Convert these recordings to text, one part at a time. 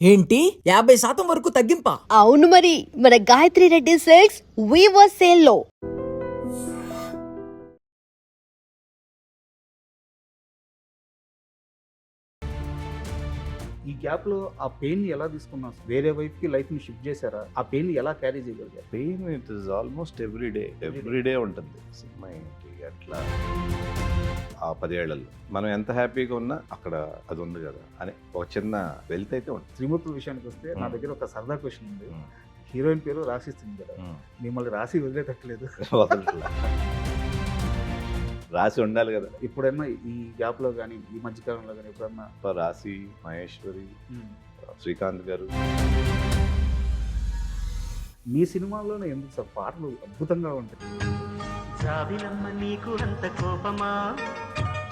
ఏంటి 50% వరకు తగ్గింపా? అవును మరి, మన Gayatri Reddy Silks weaver sale లో ఈ గ్యాప్‌లో ఆ పెయిన్‌ని ఎలా తీసుకున్నారు? వేరే వైపుకి లైఫ్‌ని షిఫ్ట్ చేసారా? ఆ పెయిన్‌ని ఎలా క్యారీ చేయగలిగారు? Pain it is almost everyday ఉంటుంది సినిమా ఏంటి అట్లా ఆ 10 ఏళ్లలో మనం ఎంత హ్యాపీగా ఉన్నా అక్కడ అది ఉంది కదా అని ఒక చిన్న వెల్త్ అయితే ఉంటుంది. త్రిమూర్తుల విషయానికి వస్తే నా దగ్గర ఒక సరదా క్వశ్చన్ ఉంది. Hmm. హీరోయిన్ పేరు రాసిస్తుంది కదా, మిమ్మల్ని రాసి వదిలేటట్లేదు. వదలట్లా. రాసి ఉండాలి కదా. ఎప్పుడైనా ఈ గ్యాప్‌లో కానీ ఈ మధ్యకాలంలో కానీ ఎప్పుడన్నా రాసి, మహేశ్వరి, శ్రీకాంత్ గారు మీ సినిమాల్లోనే ఎందుకు సార్ పాటలు అద్భుతంగా ఉంటాయి? జాబిలమ్మ నీకు అంత కోపమా,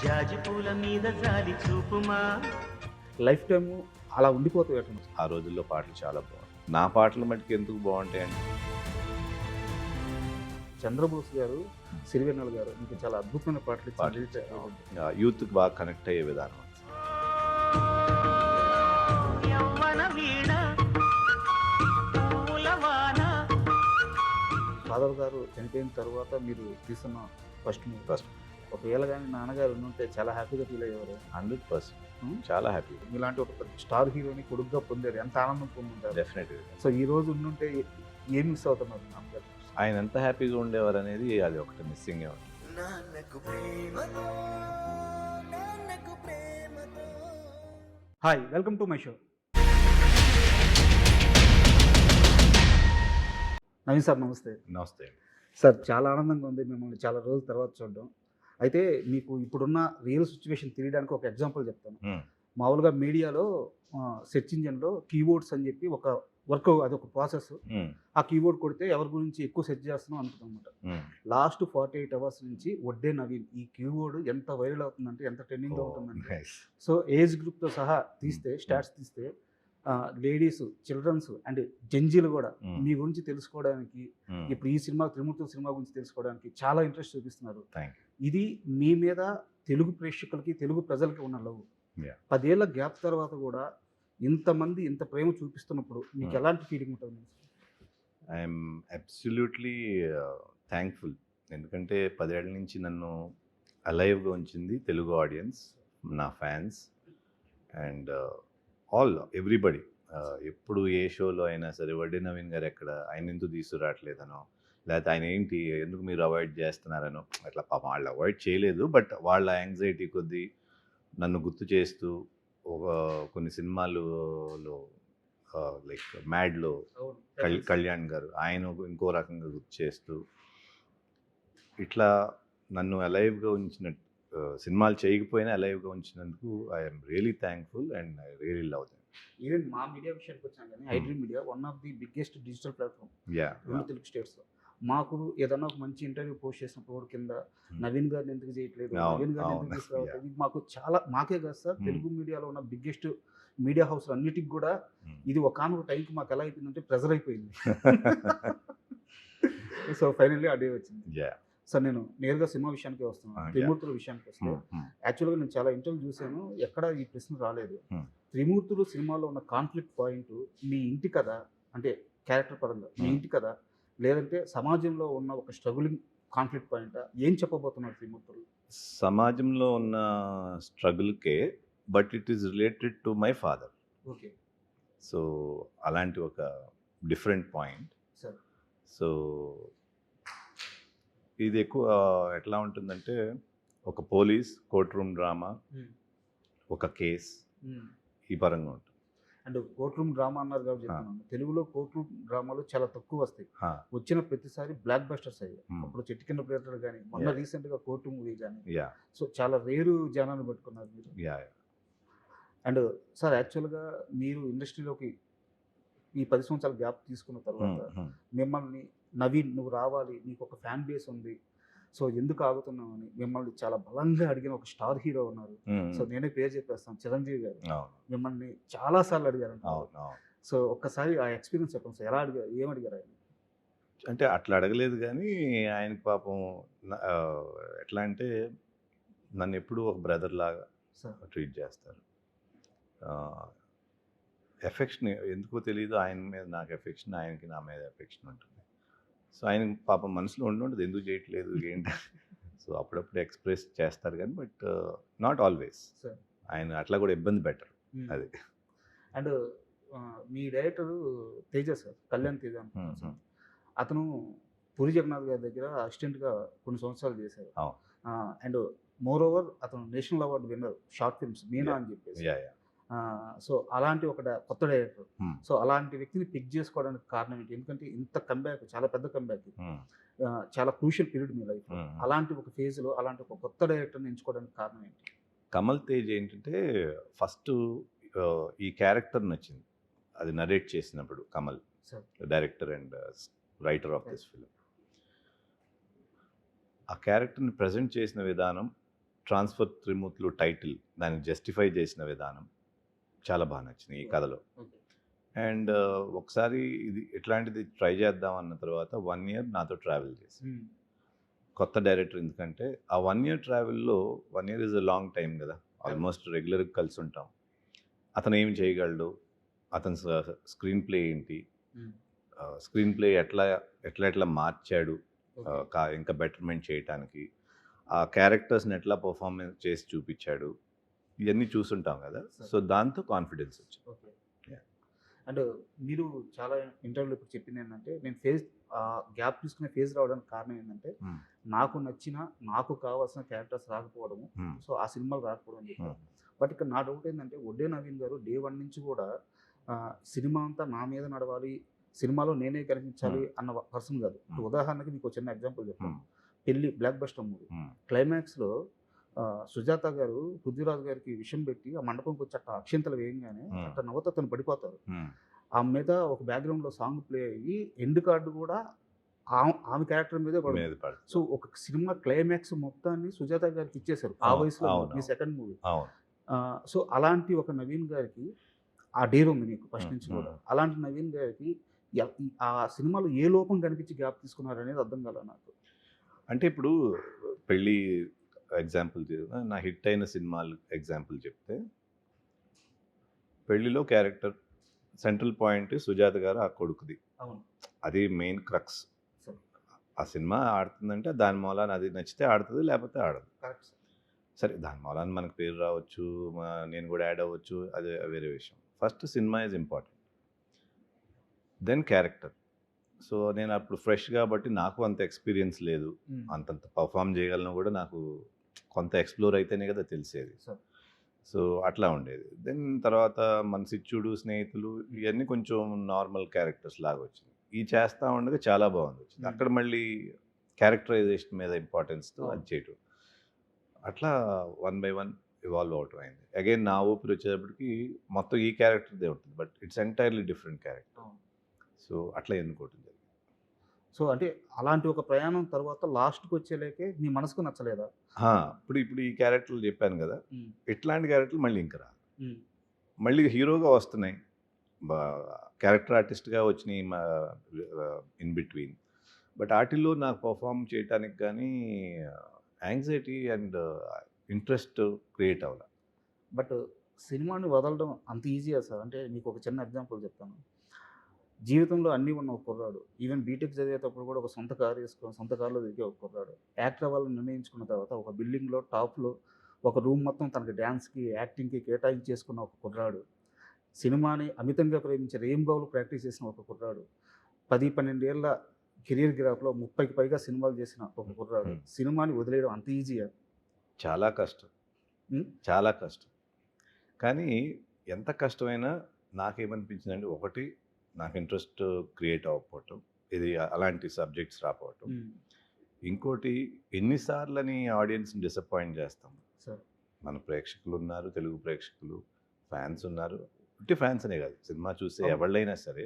జాజి పూల మీద జాలి చూపుమా. లైఫ్ టైము అలా ఉండిపోతాయి అట్లా. ఆ రోజుల్లో పాటలు చాలా బాగుంటాయి. నా పాటలు మటుకు ఎందుకు బాగుంటాయంటే చంద్రబోస్ గారు, సిరివెన్నెల గారు మీకు చాలా అద్భుతమైన పాటలు పాటలు ఇచ్చారు. యూత్కి బాగా కనెక్ట్ అయ్యే విధానం. యవ్వన వీణ పూల వాన. ఫాదర్ గారు చనిపోయిన తర్వాత మీరు తీస్తున్న ఫస్ట్ మూవీ. ఒకవేళ కానీ నాన్నగారు ఉంటే చాలా హ్యాపీగా ఫీల్ అయ్యేవారు. 100% చాలా హ్యాపీ. మీలాంటి ఒక స్టార్ హీరోని కొడుకుగా పొందారు, ఎంత ఆనందం పొందుంటారు. డెఫినెట్గా. సో ఈ రోజు ఉండుంటే ఏం మిస్ అవుతున్నారు నాన్నగారు? ఆయన ఎంత హ్యాపీగా ఉండేవారు అనేది అది ఒకటి మిస్సింగ్ ఉంది. Hi, welcome to my show. Naveen sir నమస్తే. నమస్తే. సార్ చాలా ఆనందంగా ఉంది మిమ్మల్ని చాలా రోజుల తర్వాత చూడడం. అయితే మీకు ఇప్పుడున్న రియల్ సిచ్యువేషన్ తెలియడానికి ఒక ఎగ్జాంపుల్ చెప్తాను. మామూలుగా మీడియాలో సెర్చ్ ఇంజిన్లో కీబోర్డ్స్ అని చెప్పి ఒక వర్క్, అది ఒక ప్రాసెస్. ఆ కీబోర్డ్ కొడితే ఎవరి గురించి ఎక్కువ సెర్చ్ చేస్తున్నాం అనుకుంటాం. లాస్ట్ 48 అవర్స్ నుంచి వడ్డే నవీన్ ఈ కీబోర్డ్ ఎంత వైరల్ అవుతుందంటే, ఎంత ట్రెండింగ్ అవుతుందంటే, సో ఏజ్ గ్రూప్తో సహా తీస్తే స్టాట్స్ తీస్తే లేడీస్, చిల్డ్రన్స్ అండ్ జంజీలు కూడా మీ గురించి తెలుసుకోవడానికి, ఇప్పుడు ఈ సినిమా త్రిమూర్తుల సినిమా గురించి తెలుసుకోవడానికి చాలా ఇంట్రెస్ట్ చూపిస్తున్నారు. ఇది మీ మీద తెలుగు ప్రేక్షకులకి, తెలుగు ప్రజలకి ఉన్న లవ్. 10 ఏళ్ల గ్యాప్ తర్వాత కూడా ఇంతమంది ఇంత ప్రేమ చూపిస్తున్నప్పుడు మీకు ఎలాంటి ఫీలింగ్ ఉంటుంది? I'm absolutely thankful. ఎందుకంటే 10 ఏళ్ళ నుంచి నన్ను అలైవ్గా ఉంచింది తెలుగు ఆడియన్స్, నా ఫ్యాన్స్ అండ్ ఎవ్రీబడి. ఎప్పుడు ఏ షోలో అయినా సరే వడ్డే నవీన్ గారు ఎక్కడ, ఆయన ఎందుకు తీసుకురావట్లేదనో, లేకపోతే ఆయన ఏంటి ఎందుకు మీరు అవాయిడ్ చేస్తున్నారనో, అట్లా పాపం వాళ్ళు అవాయిడ్ చేయలేదు, బట్ వాళ్ళ యాంగ్జైటీ కొద్దీ నన్ను గుర్తు చేస్తూ కొన్ని సినిమాలలో లైక్ మ్యాడ్లో కళ్యాణ్ గారు ఆయన ఇంకో రకంగా గుర్తు చేస్తూ ఇట్లా నన్ను అలైవ్గా ఉంచిన, సినిమాలు చేయకపోయినా అలైవ్గా ఉంచినందుకు I'm really thankful and I really love them. Even మా మీడియా విషయానికి వచ్చాను కానీ iDream media one of the biggest digital platform రెండు తెలుగు స్టేట్స్లో. మాకు ఏదన్నా ఒక మంచి ఇంటర్వ్యూ పోస్ట్ చేసినప్పుడు కూడా కింద నవీన్ గారిని ఎందుకు చేయట్లేదు, నవీన్ గారిని ఎందుకు తీసుకురావట్లేదు, ఇది మాకు చాలా, మాకే కాదు సార్, తెలుగు మీడియాలో ఉన్న బిగ్గెస్ట్ మీడియా హౌస్ అన్నిటికి కూడా ఇది ఒకనొక టైంకి మాకు ఎలా అయిపోయిందంటే ప్రెజర్ అయిపోయింది. సో ఫైనల్లీ ఆ డే వచ్చింది. సార్ నేను నేరుగా సినిమా విషయానికి వస్తున్నాను. త్రిమూర్తుల విషయానికి వస్తే యాక్చువల్గా నేను చాలా ఇంటర్వ్యూ చూశాను, ఎక్కడ ఈ ప్రశ్న రాలేదు. త్రిమూర్తులు సినిమాలో ఉన్న కాన్ఫ్లిక్ట్ పాయింట్ మీ ఇంటి కథ, అంటే క్యారెక్టర్ పరంగా మీ ఇంటి కథ, లేదంటే సమాజంలో ఉన్న ఒక స్ట్రగులింగ్ కాన్ఫ్లిక్ట్ పాయింట్, ఏం చెప్పబోతున్నారు త్రిమూర్తులు? సమాజంలో ఉన్న స్ట్రగుల్కే, but it is related to my father. Okay. So అలాంటి ఒక డిఫరెంట్ పాయింట్. సార్ సో ఇది ఎక్కువ ఎట్లా ఉంటుందంటే, ఒక పోలీస్ కోర్ట్ రూమ్ డ్రామా, ఒక కేస్, ఈ పరంగా ఉంటుంది. అండ్ కోర్ట్ రూమ్ డ్రామా అన్నారు కాబట్టి చెప్తున్నాను, తెలుగులో కోర్ట్ రూమ్ డ్రామాలు చాలా తక్కువ వస్తాయి. వచ్చిన ప్రతిసారి బ్లాక్ బస్టర్స్ అయ్యాయి. అప్పుడు చెట్టు కింద ప్లేటర్ కానీ, మొన్న రీసెంట్గా కోర్టు మూవీ కానీ, సో చాలా రేరు జనాన్ని పెట్టుకున్నారు మీరు. అండ్ సార్ యాక్చువల్గా మీరు ఇండస్ట్రీలోకి ఈ 10 సంవత్సరాల గ్యాప్ తీసుకున్న తర్వాత మిమ్మల్ని నవీన్ నువ్వు రావాలి, నీకు ఒక ఫ్యాన్ బేస్ ఉంది, సో ఎందుకు ఆగుతున్నావు అని మిమ్మల్ని చాలా బలంగా అడిగిన ఒక స్టార్ హీరో ఉన్నారు. సో నేనే పేరు చెప్పేస్తాను, చిరంజీవి గారు. మిమ్మల్ని చాలాసార్లు అడిగారు. సో ఒక్కసారి ఆ ఎక్స్పీరియన్స్ చెప్పండి సార్, ఎలా అడిగారు, ఏం అడిగారు ఆయన? అంటే అట్లా అడగలేదు కానీ ఆయనకి పాపం ఎట్లా అంటే నన్ను ఎప్పుడూ ఒక బ్రదర్ లాగా ట్రీట్ చేస్తారు. ఎఫెక్షన్ ఎందుకో తెలియదు, ఆయన మీద నాకు ఎఫెక్షన్, ఆయనకి నా మీద ఎఫెక్షన్ ఉంటుంది. సో ఆయన పాపం మనసులో ఉండదు ఎందుకు చేయట్లేదు ఏంటి. సో అప్పుడప్పుడు ఎక్స్ప్రెస్ చేస్తారు కానీ బట్ నాట్ ఆల్వేస్. సార్ ఆయన అట్లా కూడా ఇబ్బంది పెట్టరు. అది and me director Teja sir, Kalyan Teja అనుకుంటున్నాను సార్. అతను పూరి జగన్నాథ్ గారి దగ్గర అసిస్టెంట్గా కొన్ని సంవత్సరాలు చేశారు. అవును. అండ్ మోర్ ఓవర్ అతను national award winner short films Meena అని చెప్పేసి. Yeah yeah. సో అలాంటి ఒక కొత్త డైరెక్టర్, Hmm. సో అలాంటి వ్యక్తిని పిక్ చేసుకోవడానికి కారణం ఏంటి? ఎందుకంటే ఇంత కంబ్యాక్, చాలా పెద్ద కంబ్యాక్, చాలా క్రూషియల్ పీరియడ్ మీ లైఫ్. అలాంటి ఒక ఫేజ్లో అలాంటి ఒక కొత్త డైరెక్టర్ని ఎంచుకోవడానికి కారణం ఏంటి? కమల్ తేజ్ ఏంటంటే ఫస్ట్ ఈ క్యారెక్టర్ నచ్చింది, అది నరేట్ చేసినప్పుడు. Kamal sir director and writer of this film. ఆ క్యారెక్టర్ని ప్రజెంట్ చేసిన విధానం, ట్రాన్స్ఫర్ త్రిమూర్తులు టైటిల్ దాన్ని జస్టిఫై చేసిన విధానం చాలా బాగా నచ్చింది ఈ కథలో. ఓకే. అండ్ ఒకసారి ఇది ఎట్లాంటిది ట్రై చేద్దాం అన్న తర్వాత 1 year నాతో ట్రావెల్ చేసి, కొత్త డైరెక్టర్ ఎందుకంటే ఆ 1 year ట్రావెల్లో 1 year is a long time కదా, ఆల్మోస్ట్ రెగ్యులర్గా కలిసి ఉంటాం. అతను ఏం చేయగలడు, అతని స్క్రీన్ ప్లే ఏంటి, స్క్రీన్ ప్లే ఎట్లా మార్చాడు ఇంకా బెటర్మెంట్ చేయటానికి, ఆ క్యారెక్టర్స్ని ఎట్లా పర్ఫార్మెన్స్ చేసి చూపించాడు, ఇవన్నీ చూసుంటాం కదా. సో దాంతో కాన్ఫిడెన్స్ వచ్చింది. ఓకే. అండ్ మీరు చాలా ఇంటర్వ్యూలో ఇప్పుడు చెప్పింది ఏంటంటే, నేను ఫేజ్ గ్యాప్ తీసుకునే ఫేజ్ రావడానికి కారణం ఏంటంటే, నాకు నచ్చిన నాకు కావాల్సిన క్యారెక్టర్స్ రాకపోవడము, సో ఆ సినిమాలు రాకపోవడం అని చెప్పారు. బట్ ఇక్కడ నా డౌట్ ఏంటంటే, ఒడ్డే నవీన్ గారు డే 1 నుంచి కూడా సినిమా అంతా నా మీద నడవాలి, సినిమాలో నేనే కనిపించాలి అన్న పర్సన్ కాదు. ఇప్పుడు ఉదాహరణకి మీకు చిన్న ఎగ్జాంపుల్ చెప్తాను. పెళ్లి బ్లాక్ బస్టర్ మూవీ క్లైమాక్స్లో సుజాత గారు పృథ్వీరాజ్ గారికి విషయం పెట్టి ఆ మండపంకి వచ్చి అట్లా అక్షింతలు వేయంగానే అట్లా నవ్వుతూ అతను పడిపోతారు. ఆ మీద ఒక బ్యాక్గ్రౌండ్లో సాంగ్ ప్లే అయ్యి ఎండ్ కార్డు కూడా ఆమె క్యారెక్టర్ మీదే పడుతుంది. సో ఒక సినిమా క్లైమాక్స్ మొత్తాన్ని సుజాత గారికి ఇచ్చేశారు ఆ వయసులో, మీ సెకండ్ మూవీ. సో అలాంటి ఒక నవీన్ గారికి ఆ డేర్ ఉంది మీకు ఫస్ట్ నుంచి కూడా. అలాంటి నవీన్ గారికి ఆ సినిమాలో ఏ లోపం కనిపించి గ్యాప్ తీసుకున్నారు అనేది అర్థం కాల నాకు. అంటే ఇప్పుడు పెళ్ళి ఎగ్జాంపుల్ నా హిట్ అయిన సినిమాలు ఎగ్జాంపుల్ చెప్తే, పెళ్లిలో క్యారెక్టర్ సెంట్రల్ పాయింట్ సుజాత గారు ఆ కొడుకుది, అవును, అది మెయిన్ క్రక్స్. సరే. ఆ సినిమా ఆడుతుందంటే దాని మూలాన అది నచ్చితే ఆడుతుంది, లేకపోతే ఆడదు. కరెక్ట్. సరే, దాని మూలాన మనకు పేరు రావచ్చు, నేను కూడా యాడ్ అవ్వచ్చు, అది వేరే విషయం. First cinema is important, then character. So నేను అప్పుడు ఫ్రెష్ కాబట్టి నాకు అంత ఎక్స్పీరియన్స్ లేదు, అంతంత పర్ఫామ్ చేయగలను కూడా నాకు కొంత ఎక్స్ప్లోర్ అయితేనే కదా తెలిసేది. సో అట్లా ఉండేది. దెన్ తర్వాత మన సిచ్చుడు, స్నేహితులు, ఇవన్నీ కొంచెం నార్మల్ క్యారెక్టర్స్ లాగా వచ్చింది. ఈ చేస్తూ ఉండగా చాలా బాగుంది వచ్చింది. అక్కడ మళ్ళీ క్యారెక్టరైజేషన్ మీద ఇంపార్టెన్స్తో అది చేయటం, అట్లా 1 by 1 ఇవాల్వ్ అవటం అయింది. అగైన్ నా ఊపిరి వచ్చేటప్పటికి మొత్తం ఈ క్యారెక్టర్దే ఉంటుంది, but it's entirely different character. So అట్లా ఎన్నుకోవటం జరిగింది. సో అంటే అలాంటి ఒక ప్రయాణం తర్వాత లాస్ట్కి వచ్చేలేకే మీ మనసుకు నచ్చలేదా? ఇప్పుడు ఈ క్యారెక్టర్లు చెప్పాను కదా, ఇట్లాంటి క్యారెక్టర్లు మళ్ళీ ఇంకా రా, మళ్ళీ హీరోగా వస్తున్నాయి, క్యారెక్టర్ ఆర్టిస్ట్గా వచ్చినాయి ఇన్ బిట్వీన్. బట్ వాటిల్లో నాకు పర్ఫామ్ చేయడానికి కానీ యాంగ్జైటీ అండ్ ఇంట్రెస్ట్ క్రియేట్ అవ్వాలి. బట్ సినిమాని వదలడం అంత ఈజీయా సార్? అంటే మీకు ఒక చిన్న ఎగ్జాంపుల్ చెప్తాను. జీవితంలో అన్నీ ఉన్న ఒక కుర్రాడు, ఈవెన్ బీటెక్ చదివేటప్పుడు కూడా ఒక సొంత కారు వేసుకొని సొంత కారులో తిరిగే ఒక కుర్రాడు, యాక్టర్ అవ్వాలని నిర్ణయించుకున్న తర్వాత ఒక బిల్డింగ్లో టాప్లో ఒక రూమ్ మొత్తం తనకి డ్యాన్స్కి, యాక్టింగ్కి కేటాయించేసుకున్న ఒక కుర్రాడు, సినిమాని అమితంగా ప్రేమించే రెయిన్బోలు ప్రాక్టీస్ చేసిన ఒక కుర్రాడు, 10-12 ఏళ్ళ కెరీర్ గ్రాఫ్లో 30కి పైగా సినిమాలు చేసిన ఒక కుర్రాడు, సినిమాని వదిలేయడం అంత ఈజీయా? చాలా కష్టం, చాలా కష్టం. కానీ ఎంత కష్టమైనా నాకేమనిపించిందంటే, ఒకటి నాకు ఇంట్రెస్ట్ క్రియేట్ అవ్వకపోవటం, ఇది అలాంటి సబ్జెక్ట్స్ రాకపోవటం. ఇంకోటి, ఎన్నిసార్లని ఆడియన్స్ని డిసప్పాయింట్ చేస్తాం. మన ప్రేక్షకులు ఉన్నారు, తెలుగు ప్రేక్షకులు, ఫ్యాన్స్ ఉన్నారు. ఉట్టి ఫ్యాన్స్ అనే కాదు, సినిమా చూసే ఎవళ్ళైనా సరే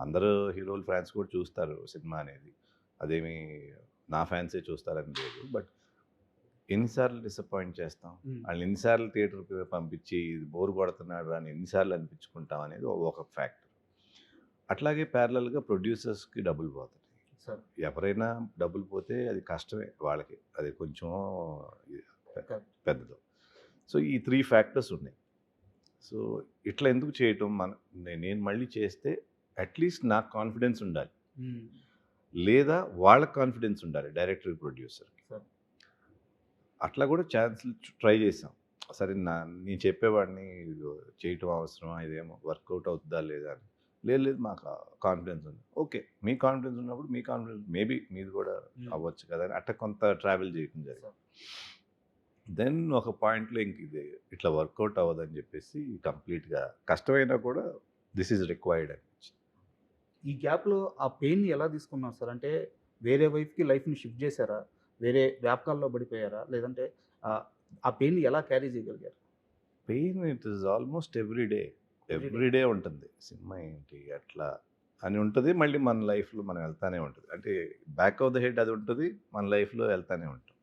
అందరూ హీరోలు ఫ్యాన్స్ కూడా చూస్తారు సినిమా అనేది, అదేమి నా ఫ్యాన్సే చూస్తారని లేదు. బట్ ఎన్నిసార్లు డిసప్పాయింట్ చేస్తాం, వాళ్ళు ఎన్నిసార్లు థియేటర్కి పంపించి ఇది బోర్ కొడుతున్నాడు అని ఎన్నిసార్లు అనిపించుకుంటాం అనేది ఒక ఫ్యాక్టర్. అట్లాగే ప్యారలల్గా ప్రొడ్యూసర్స్కి డబ్బులు పోతాయి. ఎవరైనా డబ్బులు పోతే అది కష్టమే వాళ్ళకి, అది కొంచెం పెద్దది. సో ఈ 3 ఫ్యాక్టర్స్ ఉన్నాయి. సో ఇట్లా ఎందుకు చేయటం నేను మళ్ళీ చేస్తే అట్లీస్ట్ నాకు కాన్ఫిడెన్స్ ఉండాలి, లేదా వాళ్ళకి కాన్ఫిడెన్స్ ఉండాలి, డైరెక్టర్ ప్రొడ్యూసర్కి. Sure. అట్లా కూడా ఛాన్సులు ట్రై చేసాం. సరే నేను చెప్పేవాడిని చేయటం అవసరమా, ఇదేమో వర్కౌట్ అవుతుందా లేదా అని. లేదు మాకు కాన్ఫిడెన్స్ ఉంది. ఓకే, మీ కాన్ఫిడెన్స్ ఉన్నప్పుడు మీ కాన్ఫిడెన్స్ మేబీ మీది కూడా అవ్వచ్చు కదా అని అట్లా కొంత ట్రావెల్ చేయడం జరిగింది. దెన్ ఒక పాయింట్లో ఇంక ఇది ఇట్లా వర్కౌట్ అవ్వదని చెప్పేసి కంప్లీట్గా కష్టమైనా కూడా దిస్ ఈజ్ రిక్వైర్డ్ అనిపించింది. ఈ గ్యాప్లో ఆ పెయిన్ని ఎలా తీసుకున్నారు సార్? అంటే వేరే వైపుకి లైఫ్ని షిఫ్ట్ చేశారా, వేరే వ్యాపకాల్లో పడిపోయారా, లేదంటే ఆ పెయిన్ని ఎలా క్యారీ చేయగలిగారు? Pain it is almost everyday ఉంటుంది. సినిమా ఏంటి అట్లా అని ఉంటుంది, మళ్ళీ మన లైఫ్లో మనం వెళ్తానే ఉంటుంది. అంటే బ్యాక్ ఆఫ్ ద హెడ్ అది ఉంటుంది, మన లైఫ్లో వెళ్తానే ఉంటుంది.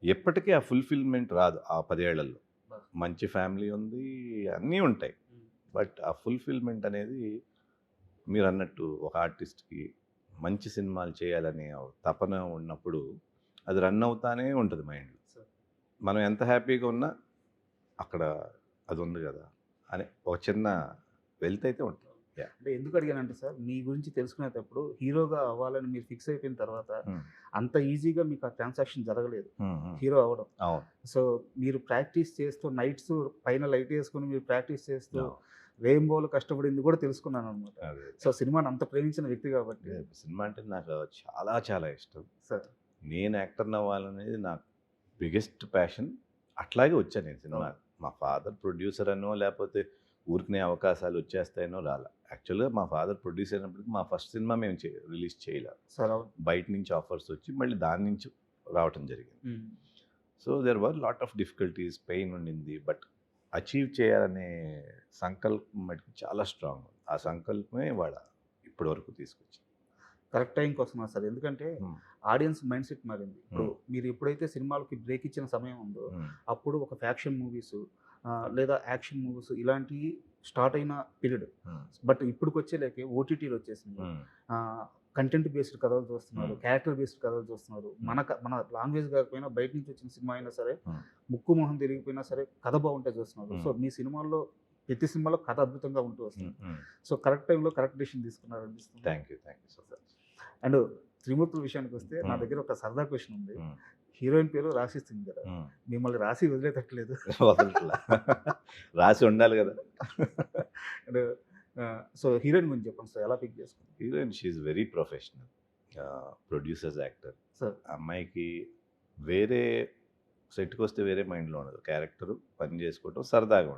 ఎప్పటికీ ఆ ఫుల్ఫిల్మెంట్ రాదు ఆ 10 ఏళ్లలో. మంచి ఫ్యామిలీ ఉంది, అన్నీ ఉంటాయి, బట్ ఆ ఫుల్ఫిల్మెంట్ అనేది మీరు అన్నట్టు ఒక ఆర్టిస్ట్కి మంచి సినిమాలు చేయాలనే తపన ఉన్నప్పుడు అది రన్ అవుతానే ఉంటుంది మైండ్లో. మనం ఎంత హ్యాపీగా ఉన్నా అక్కడ అది ఉంది కదా అని ఒక చిన్న వెల్త్ అయితే ఉంటుంది. అంటే ఎందుకు అడిగానంటే సార్, మీ గురించి తెలుసుకునేటప్పుడు హీరోగా అవ్వాలని మీరు ఫిక్స్ అయిపోయిన తర్వాత అంత ఈజీగా మీకు ఆ ట్రాన్సాక్షన్ జరగలేదు హీరో అవ్వడం. అవును. సో మీరు ప్రాక్టీస్ చేస్తూ నైట్స్ పైన లైట్ వేసుకుని మీరు ప్రాక్టీస్ చేస్తూ రెయిన్బోలు కష్టపడింది కూడా తెలుసుకున్నాను అనమాట. సో సినిమాని అంత ప్రేమించిన వ్యక్తి కాబట్టి. సినిమా అంటే నాకు చాలా చాలా ఇష్టం సార్. నేను యాక్టర్ని అవ్వాలనేది నాకు బిగ్గెస్ట్ ప్యాషన్. అట్లాగే వచ్చాను నేను సినిమా. మా ఫాదర్ ప్రొడ్యూసర్ అనో లేకపోతే ఊరికనే అవకాశాలు వచ్చేస్తాయనో రాలా. యాక్చువల్గా మా ఫాదర్ ప్రొడ్యూసర్ అయినప్పటికీ మా ఫస్ట్ సినిమా మేము రిలీజ్ చేయలేదు. బయట నుంచి ఆఫర్స్ వచ్చి మళ్ళీ దాని నుంచి రావటం జరిగింది. So there were lot of difficulties, pain ఉండింది, బట్ అచీవ్ చేయాలనే సంకల్పం మటుకు చాలా స్ట్రాంగ్ ఉంది. ఆ సంకల్పమే వాళ్ళ ఇప్పటి వరకు తీసుకొచ్చింది. కరెక్ట్ టైంకి వస్తున్నారు సార్. ఎందుకంటే ఆడియన్స్ మైండ్ సెట్ మారింది. ఇప్పుడు మీరు ఎప్పుడైతే సినిమాలకి బ్రేక్ ఇచ్చిన సమయం ఉందో అప్పుడు ఒక ఫ్యాక్షన్ మూవీస్ లేదా యాక్షన్ మూవీస్ ఇలాంటివి స్టార్ట్ అయిన పీరియడ్. బట్ ఇప్పటికి వచ్చేలేకే ఓటీటీలు వచ్చేసింది. కంటెంట్ బేస్డ్ కథలు చూస్తున్నారు, క్యారెక్టర్ బేస్డ్ కథలు చూస్తున్నారు. మన లాంగ్వేజ్ కాకపోయినా బయట నుంచి వచ్చిన సినిమా అయినా సరే, ముక్కు మొహం తిరిగిపోయినా సరే కథ బాగుంటే చూస్తున్నారు. సో మీ సినిమాల్లో ప్రతి సినిమాలో కథ అద్భుతంగా ఉంటూ వస్తుంది. సో కరెక్ట్ టైంలో కరెక్ట్ డెసిషన్ తీసుకున్నారు అనిపిస్తుంది. Thank you so much. And త్రిమూర్తుల విషయానికి వస్తే నా దగ్గర ఒక సరదా క్వశ్చన్ ఉంది. హీరోయిన్ పేరు రాశి సింగ్ కదా, మిమ్మల్ని రాసి వదిలేటట్లేదు. రాసి ఉండాలి కదా. అండ్ సో హీరోయిన్ గురించి చెప్పండి సార్, ఎలా పిక్ చేసుకుంటారు? Heroine she is very professional, producers, actor. Sir అమ్మాయికి వేరే సెట్కి వస్తే వేరే మైండ్లో ఉండదు. క్యారెక్టర్ పని చేసుకోవటం సరదాగా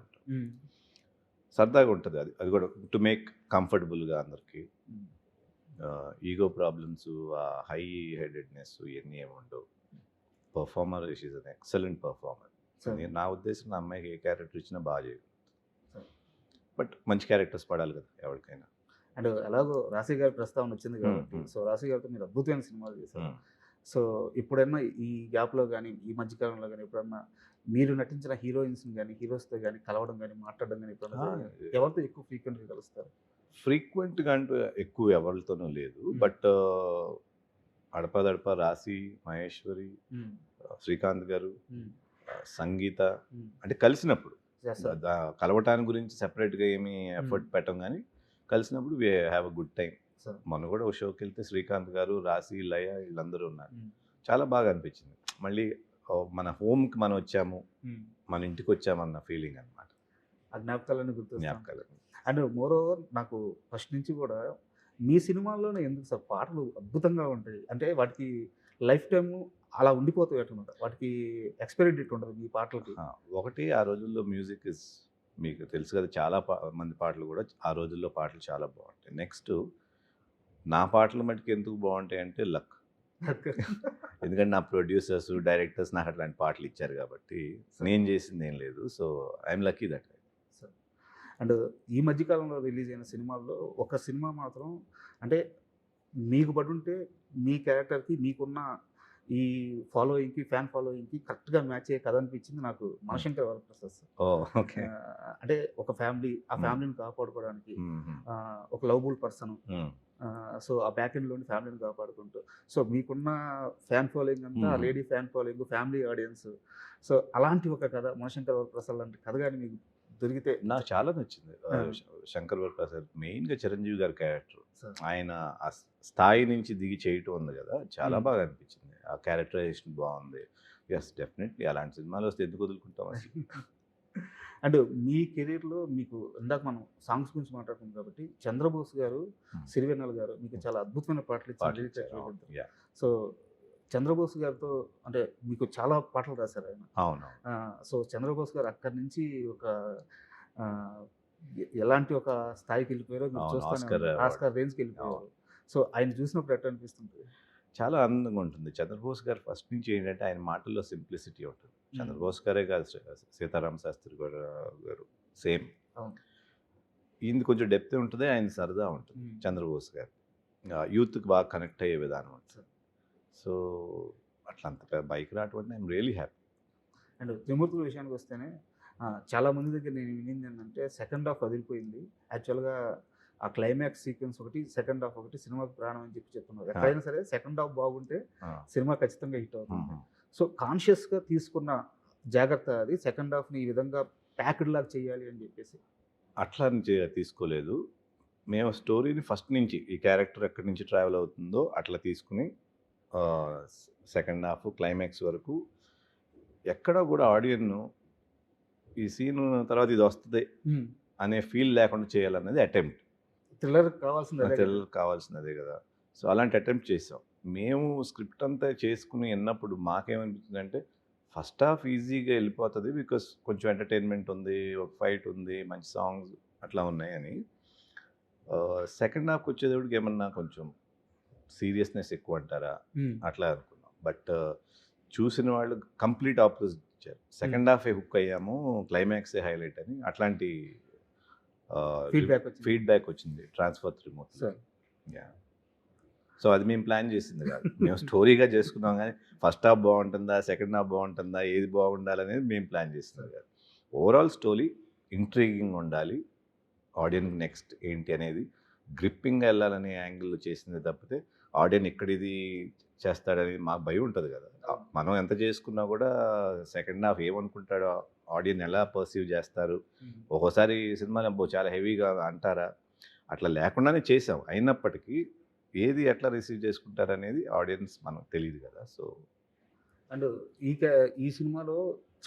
ఉంటుంది. అది కూడా టు మేక్ కంఫర్టబుల్గా అందరికీ. ఈగో ప్రాబ్లమ్స్, హై హెడెడ్నెస్ ఇవన్నీ ఏమి ఉండవు. Performer, she is an excellent performer. నా ఉద్దేశం నా అమ్మాయికి ఏ క్యారెక్టర్ ఇచ్చినా బాగా చేయగలదు. బట్ మంచి క్యారెక్టర్స్ పడాలి కదా ఎవరికైనా. అండ్ ఎలాగో రాశి గారి ప్రస్తావన వచ్చింది కాబట్టి, సో రాశి గారితో మీరు అద్భుతమైన సినిమాలు చేశారు. సో ఎప్పుడైనా ఈ గ్యాప్లో కానీ ఈ మధ్యకాలంలో కానీ ఎప్పుడన్నా మీరు నటించిన హీరోయిన్స్ని కానీ హీరోస్తో కానీ కలవడం కానీ మాట్లాడడం కానీ ఎప్పుడన్నా ఎవరితో ఎక్కువ ఫ్రీక్వెంట్గా కలుస్తారు? ఫ్రీక్వెంట్గా అంటూ ఎక్కువ ఎవరితోనూ లేదు. బట్ అడపదడప రాశి, మహేశ్వరి, శ్రీకాంత్ గారు, సంగీత అంటే కలిసినప్పుడు, కలవటానికి గురించి సెపరేట్గా ఏమీ ఎఫర్ట్ పెట్టం కానీ కలిసినప్పుడు we have a good time. మొన్న కూడా ఒక షోకి వెళ్తే శ్రీకాంత్ గారు, రాశి, లయ వీళ్ళందరూ ఉన్నారు. చాలా బాగా అనిపించింది. మళ్ళీ మన హోమ్కి మనం వచ్చాము, మన ఇంటికి వచ్చామన్న ఫీలింగ్ అనమాట. ఆ జ్ఞాపకాలన్నీ జ్ఞాపకాలు. అండ్ మోర్ ఓవర్ నాకు ఫస్ట్ నుంచి కూడా మీ సినిమాల్లోనే ఎందుకు సార్ పాటలు అద్భుతంగా ఉంటాయి అంటే వాటికి లైఫ్ టైము అలా ఉండిపోతాయి అన్నమాట. వాటికి ఎక్స్పైరీ డేట్ ఉండదు మీ పాటలకి. ఒకటి ఆ రోజుల్లో మ్యూజిక్ ఇస్ మీకు తెలుసు కదా, చాలా మంది పాటలు కూడా ఆ రోజుల్లో పాటలు చాలా బాగుంటాయి. నెక్స్ట్ నా పాటలు మటుకు ఎందుకు బాగుంటాయి అంటే లక్. ఎందుకంటే నా ప్రొడ్యూసర్స్, డైరెక్టర్స్ నాకు అట్లాంటి పాటలు ఇచ్చారు కాబట్టి నేను చేసింది ఏం లేదు. So I'm lucky that. And ఈ మధ్యకాలంలో రిలీజ్ అయిన సినిమాల్లో ఒక సినిమా మాత్రం అంటే మీకు పడి ఉంటే మీ క్యారెక్టర్కి మీకున్న ఈ ఫాలోయింగ్కి, ఫ్యాన్ ఫాలోయింగ్కి కరెక్ట్గా మ్యాచ్ అయ్యే కథ అనిపించింది నాకు మనశంకర్ వరప్రసాద్ సార్. ఓకే. అంటే ఒక ఫ్యామిలీ, ఆ ఫ్యామిలీని కాపాడుకోవడానికి ఒక లవబుల్ పర్సన్, సో ఆ బ్యాక్ ఎండ్లోని ఫ్యామిలీని కాపాడుకుంటూ, సో మీకున్న ఫ్యాన్ ఫాలోయింగ్ అంతా lady fan following, family audience, so అలాంటి ఒక కథ మనశంకర్ వరప్రసాద్ లాంటి కథ కానీ మీకు దొరికితే నాకు చాలా నచ్చింది ఆ. శంకర్ వరప్రసాద్ మెయిన్గా చిరంజీవి గారి క్యారెక్టర్ సార్. ఆయన ఆ స్థాయి నుంచి దిగి చేయటం ఉంది కదా చాలా Hmm. బాగా అనిపించింది ఆ క్యారెక్టరైజేషన్ బాగుంది ఎస్ డెఫినెట్లీ అలాంటి సినిమాలు వస్తే ఎందుకు వదులుకుంటాం అసలు అండ్ మీ కెరీర్లో మీకు ఇందాక మనం సాంగ్స్ గురించి మాట్లాడుతున్నాం కాబట్టి చంద్రబోస్ గారు సిరివెన్నెల గారు మీకు చాలా అద్భుతమైన పాటలు పాటలు ఇచ్చారు ఇచ్చారు. అవును. Yeah. సో చంద్రబోస్ గారితో అంటే మీకు చాలా పాటలు రాశారు ఆయన. అవును సో చంద్రబోస్ గారు అక్కడి నుంచి ఒక ఆ, ఎలాంటి ఒక స్థాయికి వెళ్ళిపోయారో మీరు అవును, చూస్తానే ఆస్కార్ ఉన్నారు. అవార్డు. ఆస్కార్ రేంజ్కి వెళ్ళిపోయారు. సో ఆయన చూసినప్పుడు ఎట్లా అనిపిస్తుంది? చాలా ఆనందంగా ఉంటుంది చంద్రబోస్ గారు ఫస్ట్ నుంచి ఏంటంటే ఆయన మాటల్లో సింప్లిసిటీ ఉంటుంది చంద్రబోస్ గారే కాదు సీతారామ శాస్త్రి గారు సేమ్ అవును. ఈయనది కొంచెం డెప్త్ ఉంటుంది ఆయన సరదా ఉంటుంది చంద్రబోస్ గారు యూత్కి బాగా కనెక్ట్ అయ్యే విధానం ఉంటుంది సో అట్లా అంత బైక్ రావటం అంటే ఐఎమ్ రియలీ హ్యాపీ అండ్ త్రిమూర్తుల విషయానికి వస్తేనే చాలా మంది దగ్గర నేను వినింది ఏంటంటే సెకండ్ హాఫ్ వదిలిపోయింది. యాక్చువల్గా ఆ క్లైమాక్స్ సీక్వెన్స్ ఒకటి, సెకండ్ హాఫ్ ఒకటి సినిమాకి ప్రాణం అని చెప్పి చెప్తున్నారు. ఎక్కడైనా సరే సెకండ్ హాఫ్ బాగుంటే సినిమా ఖచ్చితంగా హిట్ అవుతుంది. సో కాన్షియస్గా తీసుకున్న జాగ్రత్త అది సెకండ్ హాఫ్ని ఈ విధంగా ప్యాక్డ్ లాగా చేయాలి అని చెప్పేసి. అట్లా తీసుకోలేదు మేము స్టోరీని ఫస్ట్ నుంచి ఈ క్యారెక్టర్ ఎక్కడి నుంచి ట్రావెల్ అవుతుందో అట్లా తీసుకుని సెకండ్ హాఫ్ క్లైమాక్స్ వరకు ఎక్కడ కూడా ఆడియన్ను ఈ సీన్ తర్వాత ఇది వస్తుంది అనే ఫీల్ లేకుండా చేయాలన్నది అటెంప్ట్. థ్రిల్లర్ కావాల్సింది అదే కదా. థ్రిల్లర్ కావాల్సినదే కదా. సో అలాంటి అటెంప్ట్ చేసాం మేము. స్క్రిప్ట్ అంతా చేసుకుని విన్నప్పుడు మాకేమనిపించింది అంటే ఫస్ట్ హాఫ్ ఈజీగా వెళ్ళిపోతుంది బికాస్ కొంచెం ఎంటర్టైన్మెంట్ ఉంది, ఒక ఫైట్ ఉంది, మంచి సాంగ్స్ అట్లా ఉన్నాయని. సెకండ్ హాఫ్కి వచ్చేటప్పటికి ఏమన్నా కొంచెం సీరియస్నెస్ ఎక్కువ అంటారా అట్లా అనుకున్నాం. బట్ చూసిన వాళ్ళు కంప్లీట్ ఆపోజిట్ ఇచ్చారు. సెకండ్ హాఫే హుక్ అయ్యాము, క్లైమాక్సే హైలైట్ అని అట్లాంటి ఫీడ్బ్యాక్ వచ్చింది ట్రాన్స్ఫర్ త్రిమూర్తి. సార్. సో అది మేము ప్లాన్ చేసింది కాదు, మేము స్టోరీగా చేసుకున్నాం. కానీ ఫస్ట్ హాఫ్ బాగుంటుందా సెకండ్ హాఫ్ బాగుంటుందా ఏది బాగుండాలనేది మేము ప్లాన్ చేస్తున్నాం కాదు. ఓవరాల్ స్టోరీ ఇంట్రీగింగ్ ఉండాలి, ఆడియన్కి నెక్స్ట్ ఏంటి అనేది గ్రిప్పింగ్గా వెళ్ళాలనే యాంగిల్లో చేసింది తప్పితే ఆడియన్ ఎక్కడిది చేస్తాడని మాకు భయం ఉంటుంది కదా. మనం ఎంత చేసుకున్నా కూడా సెకండ్ హాఫ్ ఏమనుకుంటాడో, ఆడియన్ ఎలా పర్సీవ్ చేస్తారు, ఒక్కోసారి సినిమాలు చాలా హెవీగా అంటారా, అట్లా లేకుండానే చేసాం. అయినప్పటికీ ఏది ఎట్లా రిసీవ్ చేసుకుంటారు అనేది ఆడియన్స్ మనకు తెలియదు కదా. సో అండ్ ఈ సినిమాలో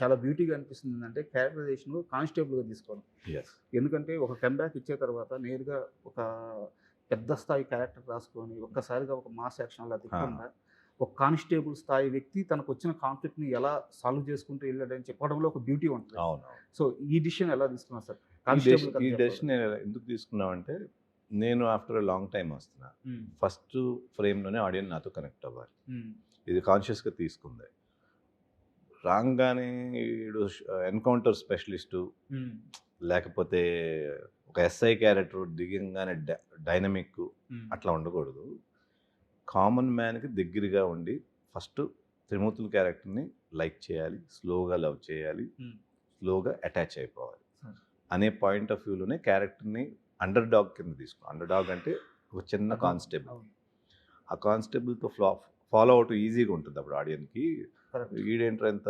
చాలా బ్యూటీగా అనిపిస్తుంది ఏంటంటే క్యారెక్టరైజేషన్ కానిస్టేబుల్గా తీసుకోవడం. ఎస్ ఎందుకంటే ఒక కంబ్యాక్ ఇచ్చే తర్వాత నేరుగా ఒక పెద్ద స్థాయి క్యారెక్టర్ రాసుకొని ఒక్కసారిగా ఒక మాస్ యాక్షన్ అలా తిప్పకుండా ఒక కానిస్టేబుల్ స్థాయి వ్యక్తి తనకు వచ్చిన కాన్ఫ్లిక్ట్ని ఎలా సాల్వ్ చేసుకుంటూ వెళ్ళాడని చెప్పడంలో ఒక బ్యూటీ ఉంటుంది. అవును. సో ఈ డిసిషన్ ఎలా తీసుకున్నారు సార్? ఈ డెసిషన్ ఎందుకు తీసుకున్నామంటే నేను ఆఫ్టర్ లాంగ్ టైం వస్తున్నా, ఫస్ట్ ఫ్రేమ్లోనే ఆడియన్ నాతో కనెక్ట్ అవ్వాలి. ఇది కాన్షియస్గా తీసుకుంది. రాగానే వీడు ఎన్కౌంటర్ స్పెషలిస్టు లేకపోతే ఒక ఎస్ఐ క్యారెక్టర్ దిగంగానే డైనమిక్ అట్లా ఉండకూడదు. కామన్ మ్యాన్కి దగ్గరగా ఉండి ఫస్ట్ త్రిమూర్తుల క్యారెక్టర్ని లైక్ చేయాలి, స్లోగా లవ్ చేయాలి, స్లోగా అటాచ్ అయిపోవాలి అనే పాయింట్ ఆఫ్ వ్యూలోనే క్యారెక్టర్ని అండర్ డాగ్ కింద తీసుకున్నాం. అండర్ డాగ్ అంటే ఒక చిన్న కానిస్టేబుల్. ఆ కానిస్టేబుల్తో ఫాలో అవుట్ ఈజీగా ఉంటుంది అప్పుడు ఆడియన్కి. వీడేంటర్ ఎంత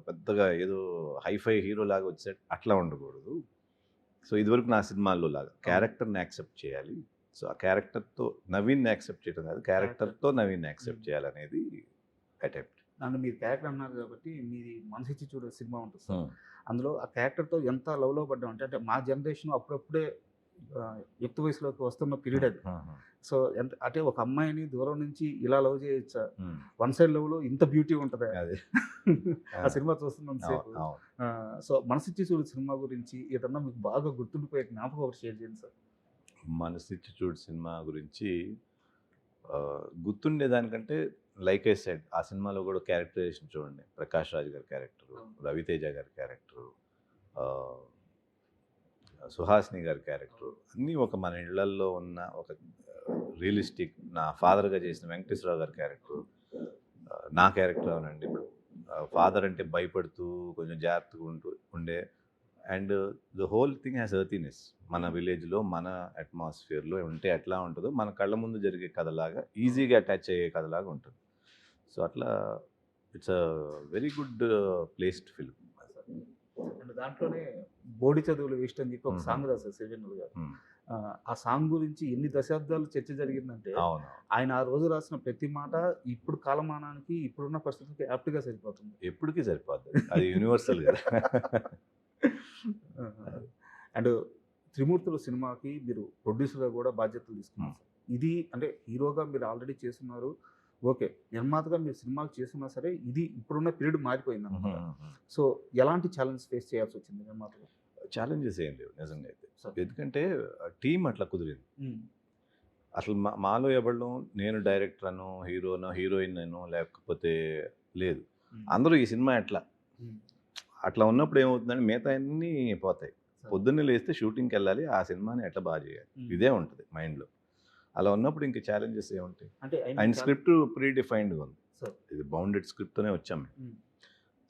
పెద్దగా ఏదో హైఫై హీరో లాగా వచ్చాడు అట్లా ఉండకూడదు. సో ఇదివరకు నా సినిమాల్లో లాగా క్యారెక్టర్ని యాక్సెప్ట్ చేయాలి. సో ఆ క్యారెక్టర్తో నవీన్ని యాక్సెప్ట్ చేయడం కాదు, క్యారెక్టర్తో నవీన్ని యాక్సెప్ట్ చేయాలనేది అటెంప్ట్. నన్ను మీరు క్యారెక్టర్ అన్నారు కాబట్టి మీది మనసిచ్చి చూడే సినిమా ఉంటుంది సార్. అందులో ఆ క్యారెక్టర్తో ఎంత లవ్లో పడ్డాం అంటే మా జనరేషన్ అప్పుడప్పుడే యుక్త వయసులోకి వస్తున్న పీరియడ్ అది. సో ఎంత అంటే ఒక అమ్మాయిని దూరం నుంచి ఇలా లవ్ చేయొచ్చా, వన్ సైడ్ లవ్లో ఇంత బ్యూటీ ఉంటుంది ఆ సినిమా చూస్తున్నాం సేపు. సో మనసిచ్చి చూడు సినిమా గురించి ఏదన్నా మీకు బాగా గుర్తుండిపోయే జ్ఞాపకం ఒకటి షేర్ చేయండి సార్. మనసిచ్చి చూడు సినిమా గురించి గుర్తుండేదానికంటే లైక్ ఐ సెడ్ ఆ సినిమాలో కూడా క్యారెక్టరైజేషన్ చూడండి. ప్రకాష్ రాజ్ గారి క్యారెక్టరు, రవితేజ గారి క్యారెక్టరు, సుహాసిని గారి క్యారెక్టరు అన్నీ ఒక మన ఇళ్లల్లో ఉన్న ఒక రియలిస్టిక్. నా ఫాదర్గా చేసిన వెంకటేశ్వరరావు గారి క్యారెక్టరు, నా క్యారెక్టర్ అవునండి. ఇప్పుడు ఫాదర్ అంటే భయపడుతూ కొంచెం జాగ్రత్తగా ఉండే and the whole thing has earthiness. మన విలేజ్లో మన అట్మాస్ఫియర్లో ఉంటే ఎట్లా ఉంటుందో మన కళ్ళ ముందు జరిగే కథలాగా ఈజీగా అటాచ్ అయ్యే కథలాగా ఉంటుంది. సో అట్లా it's a very good placed film. And దాంట్లోనే బోడి చదువులు వేస్ట్ అని చెప్పి ఒక మ్మ్. సాంగ్ రాశారు సిరివెన్నెల గారు. మ్మ్. ఆ సాంగ్ గురించి ఎన్ని దశాబ్దాలు చర్చ జరిగిందంటే అవును ఆయన ఆ రోజు రాసిన ప్రతి మాట ఇప్పుడు కాలమానానికి ఇప్పుడున్న పరిస్థితులకి యాప్ట్గా సరిపోతుంది. ఎప్పటికీ సరిపోద్ది, అది యూనివర్సల్ కదా. అండ్ త్రిమూర్తుల సినిమాకి మీరు ప్రొడ్యూసర్గా కూడా బాధ్యతలు తీసుకున్నారు. ఇది అంటే హీరోగా మీరు ఆల్రెడీ చేస్తున్నారు, ఓకే. నిర్మాతగా మీరు సినిమాలు చేస్తున్నా సరే ఇది ఇప్పుడున్న పీరియడ్ మారిపోయింది అనమాట. సో ఎలాంటి ఛాలెంజ్ ఫేస్ చేయాల్సి వచ్చింది నిర్మాతగా? ఛాలెంజెస్ ఏం లేవు నిజంగా అయితే, సార్. ఎందుకంటే టీం అట్లా కుదిరింది. అసలు మాలో ఎవరు నేను డైరెక్టర్ అను, హీరోనో, హీరోయిన్ అనో లేకపోతే లేదు, అందరూ ఈ సినిమా ఎట్లా అట్లా ఉన్నప్పుడు ఏమవుతుందంటే మిగతా అన్నీ పోతాయి. పొద్దున్నే లేస్తే షూటింగ్కి వెళ్ళాలి, ఆ సినిమాని ఎట్లా బాగా చేయాలి, ఇదే ఉంటుంది మైండ్లో. అలా ఉన్నప్పుడు ఇంక ఛాలెంజెస్ ఏముంటాయి? అంటే అండ్ స్క్రిప్ట్ ప్రీ డిఫైన్డ్గా ఉంది, సార్. ఇది బౌండెడ్ స్క్రిప్ట్తోనే వచ్చాం మేము.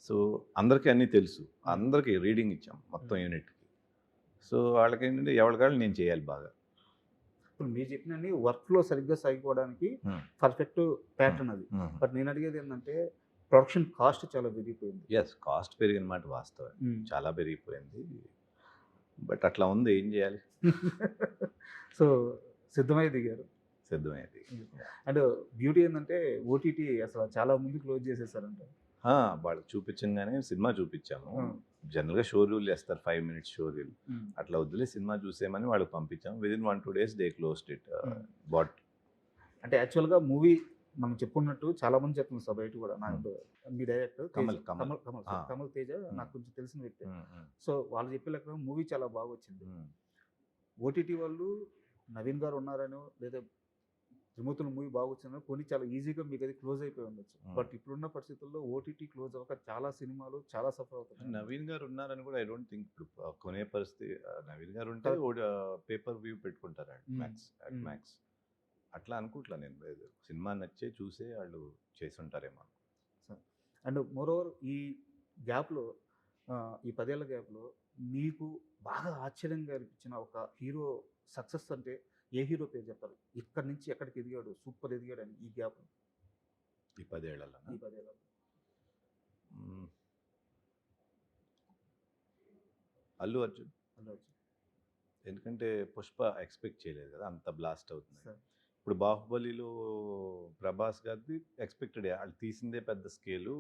సో అందరికీ అన్నీ తెలుసు, అందరికీ రీడింగ్ ఇచ్చాం మొత్తం యూనిట్కి. సో వాళ్ళకి ఏంటంటే ఎవరికాళ్ళు నేను చేయాలి బాగా. ఇప్పుడు మీరు చెప్పినన్ని వర్క్లో సరిగ్గా సాగిపోవడానికి పర్ఫెక్ట్ ప్యాటర్న్ అది. బట్ నేను అడిగేది ఏంటంటే ప్రొడక్షన్ కాస్ట్ చాలా పెరిగిపోయింది. ఎస్, కాస్ట్ పెరిగిన మాట వాస్తవం, చాలా పెరిగిపోయింది. బట్ అట్లా ఉంది, ఏం చేయాలి. సో సిద్ధమై దిగారు. సిద్ధమైంది. అండ్ బ్యూటీ ఏంటంటే ఓటీటీ అసలు చాలా ముందు క్లోజ్ చేసేసారంట. వాళ్ళకి చూపించగానే సినిమా చూపించాము. జనరల్గా షో రూల్ చేస్తారు, 5 minutes షో రూల్. అట్లా వదిలే సినిమా చూసేమని వాళ్ళకి పంపించాము. Within 1-2 days they closed it. But అంటే యాక్చువల్గా మూవీ మనం చెప్పుకున్నట్టు చాలా మంది చెప్తున్నారు సార్ బయట కూడా. నాకు మీ డైరెక్టర్ కమల్ తేజ నాకు కొంచెం తెలిసిన వ్యక్తి. సో వాళ్ళు చెప్పే లెక్క మూవీ చాలా బాగా వచ్చింది. ఓటీటీ వాళ్ళు నవీన్ గారు ఉన్నారనో లేదా త్రిమూర్తుల మూవీ బాగా వచ్చిందో కొన్ని చాలా ఈజీగా మీకు అది క్లోజ్ అయిపోయి ఉండొచ్చు. బట్ ఇప్పుడున్న పరిస్థితుల్లో ఓటీటీ క్లోజ్ అవ్వక చాలా సినిమాలు చాలా సఫర్ అవుతున్నాయి. నవీన్ గారు ఉన్నారని కూడా ఐ డోంట్ థింక్ కొనే పరిస్థితి. నవీన్ గారు ఉంటే పేపర్ వ్యూ పెట్టుకుంటారు మ్యాక్స్ అట్లా అనుకుంటా నేను. సినిమా నచ్చే చూసే వాళ్ళు చేసి ఉంటారేమో. అండ్ మోరోవర్ ఈ గ్యాప్లో ఈ 10 ఏళ్ల గ్యాప్లో మీకు బాగా ఆశ్చర్యంగా అనిపించిన ఒక హీరో సక్సెస్ అంటే ఏ హీరో పేరు చెప్తారు? ఇక్కడి నుంచి ఎక్కడికి ఎదిగాడు, సూపర్ ఎదిగాడు అని ఈ గ్యాప్ ఈ 10 ఏళ్లలో? ఈ 10 ఏళ్ళలో అల్లు అర్జున్. అల్లు ఎందుకంటే పుష్ప ఎక్స్పెక్ట్ చేయలేదు కదా అంత బ్లాస్ట్ అవుతుంది. సార్. ఇప్పుడు బాహుబలిలో ప్రభాస్ గారిది ఎక్స్పెక్టెడ్, వాళ్ళు తీసిందే పెద్ద స్కేలు,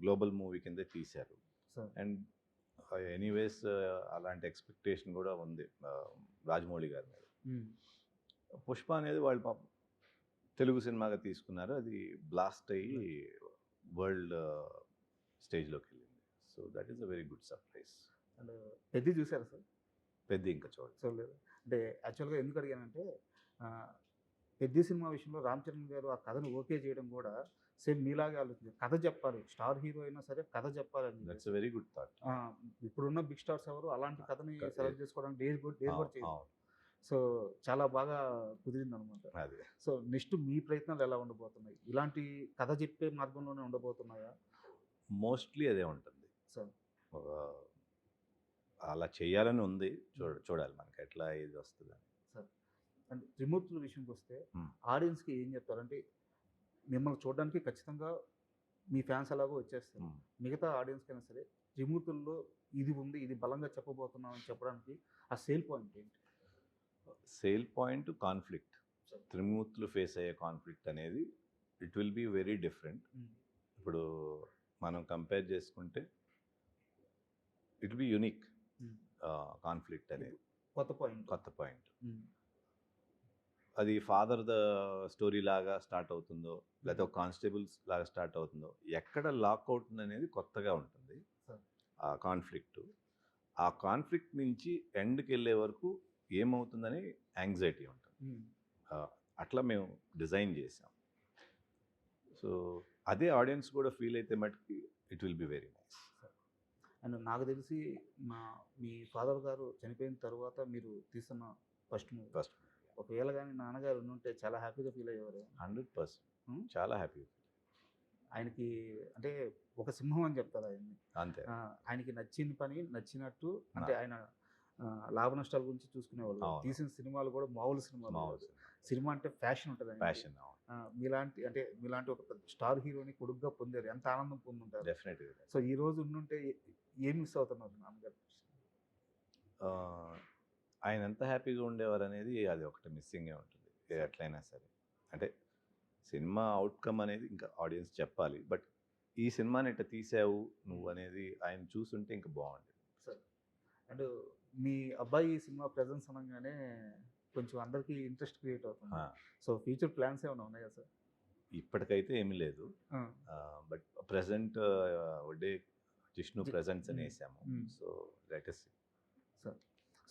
గ్లోబల్ మూవీ కింద తీశారు. సార్. అండ్ ఎనీవేస్ అలాంటి ఎక్స్పెక్టేషన్ కూడా ఉంది రాజమౌళి గారి మీద. పుష్ప అనేది వాళ్ళు పాపం తెలుగు సినిమాగా తీసుకున్నారు, అది బ్లాస్ట్ అయ్యి వరల్డ్ స్టేజ్లోకి వెళ్ళింది. So that is a very good surprise. And పెద్ద చూసారా సార్? పెద్ద ఇంకా చూడలేదు. అంటే యాక్చువల్గా ఎందుకు అడిగానంటే పెద్ద సినిమా విషయంలో రామ్ చరణ్ గారు ఆ కథను ఓకే చేయడం కూడా సేమ్ మీలాగే ఆలోచించారు. కథ చెప్పాలి, స్టార్ హీరో అయినా సరే కథ చెప్పాలని. That's a very good thought. ఇప్పుడున్న బిగ్ స్టార్స్ ఎవరు అలాంటి కథని సెలెక్ట్ చేసుకోవడానికి డేర్ కూడా చేయరు. అవును. సో చాలా బాగా కుదిరింది అనమాట. అదే. సో నెక్స్ట్ మీ ప్రయత్నాలు ఎలా ఉండబోతున్నాయి? ఇలాంటి కథ చెప్పే మార్గంలోనే ఉండబోతున్నాయా? మోస్ట్లీ అదే ఉంటుంది. సో అలా చేయాలని ఉంది, చూడాలి మనకి ఎట్లా ఇది వస్తుందని. సార్, అండ్ త్రిమూర్తుల విషయంకి వస్తే Hmm. ఆడియన్స్కి ఏం చెప్తారంటే మిమ్మల్ని చూడడానికి ఖచ్చితంగా మీ ఫ్యాన్స్ అలాగో వచ్చేస్తారు. మిగతా ఆడియన్స్కి అయినా సరే త్రిమూర్తుల్లో ఇది ఉంది, ఇది బలంగా చెప్పబోతున్నాం అని చెప్పడానికి ఆ సేల్ పాయింట్ ఏంటి? Sale point conflict. త్రిమూర్తులు ఫేస్ అయ్యే కాన్ఫ్లిక్ట్ అనేది it will be very different. ఇప్పుడు మనం కంపేర్ చేసుకుంటే ఇట్ బి యునిక్ కాన్ఫ్లిక్ట్ అనేది. కొత్త పాయింట్. అది ఫాదర్ ద స్టోరీ లాగా స్టార్ట్ అవుతుందో లేకపోతే ఒక కానిస్టేబుల్స్ లాగా స్టార్ట్ అవుతుందో, ఎక్కడ లాక్ అవుతుంది అనేది కొత్తగా ఉంటుంది ఆ కాన్ఫ్లిక్ట్. ఆ కాన్ఫ్లిక్ట్ నుంచి ఎండ్కి వెళ్ళే వరకు ఏమవుతుందని యాంగ్జైటీ ఉంటుంది. అట్లా మేము డిజైన్ చేసాం. సో అదే ఆడియన్స్ కూడా ఫీల్ అయితే మటుకి it will be very nice. And నాకు తెలిసి మీ ఫాదర్ గారు చనిపోయిన తర్వాత మీరు తీస్తున్న ఫస్ట్ ఒకవేళ కానీ నాన్నగారు ఉంటే చాలా హ్యాపీగా ఫీల్ అయ్యేవారు. 100% చాలా హ్యాపీ. ఆయనకి అంటే ఒక సింహం అని చెప్తారు ఆయన్ని. అంతే. ఆయనకి నచ్చిన పని నచ్చినట్టు, అంటే ఆయన లాభ నష్టాల గురించి చూసుకునేవాళ్ళు. అవును. తీసిన సినిమాలు కూడా మామూలు సినిమాలు కాదు. సినిమా అంటే ఫ్యాషన్ ఉంటుంది. ప్యాషన్. మీలాంటి ఒక పెద్ద స్టార్ హీరోని కొడుకుగా పొందారు, ఎంత ఆనందం పొందుంటారు. డెఫినెట్గా. సో ఈ రోజు ఉండుంటే ఏం మిస్ అవుతున్నారు నాన్నగారు? ఆయన ఎంత హ్యాపీగా ఉండేవారు అనేది అది ఒకటి మిస్సింగే ఉంటుంది ఎట్లయినా సరే. అంటే సినిమా అవుట్కమ్ అనేది ఇంకా ఆడియన్స్ చెప్పాలి, బట్ ఈ సినిమాని ఇట్లా తీసావు నువ్వు అనేది ఆయన చూసుంటే ఇంకా బాగుండేది. సార్ అండ్ మీ అబ్బాయి ఈ సినిమా ప్రెజెన్స్ అనగానే కొంచెం అందరికీ ఇంట్రెస్ట్ క్రియేట్ అవుతుంది. సో ఫ్యూచర్ ప్లాన్స్ ఏమైనా ఉన్నాయా సార్? ఇప్పటికైతే ఏమీ లేదు, but present day Jishnu presents అని వేసాము. So let us see.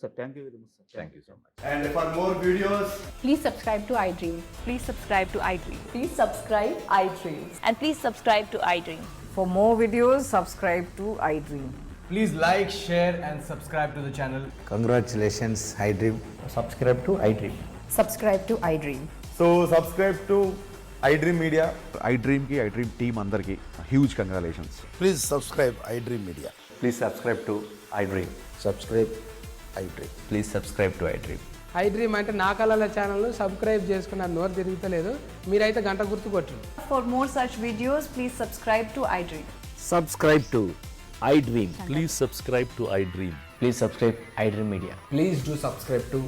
Sir thank you very much sir. Thank you so much. And for more videos, Please subscribe to iDream. Please subscribe to iDream. Please subscribe iDream. And please subscribe to iDream. For more videos, subscribe to iDream. please like, share, and subscribe to the channel. Congratulations, iDream. Subscribe to iDream. Subscribe to iDream. So subscribe to iDream Media. iDream की iDream team अंदर की huge congratulations. Please subscribe iDream Media. Please subscribe to iDream. Subscribe iDream. Please subscribe to iDream. iDream అంటే నా కళల channel subscribe చేసుకున్న నోరు తిరుగుతలేదు, మీరైతే గంట గుర్తు కొట్టండి. For more such videos, please subscribe to iDream. Subscribe to iDream. Please subscribe to iDream. Please subscribe iDream Media. Please do subscribe to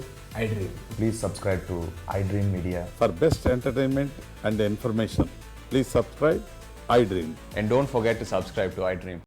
iDream. Please subscribe to iDream Media. For best entertainment and information, please subscribe iDream. And don't forget to subscribe to iDream.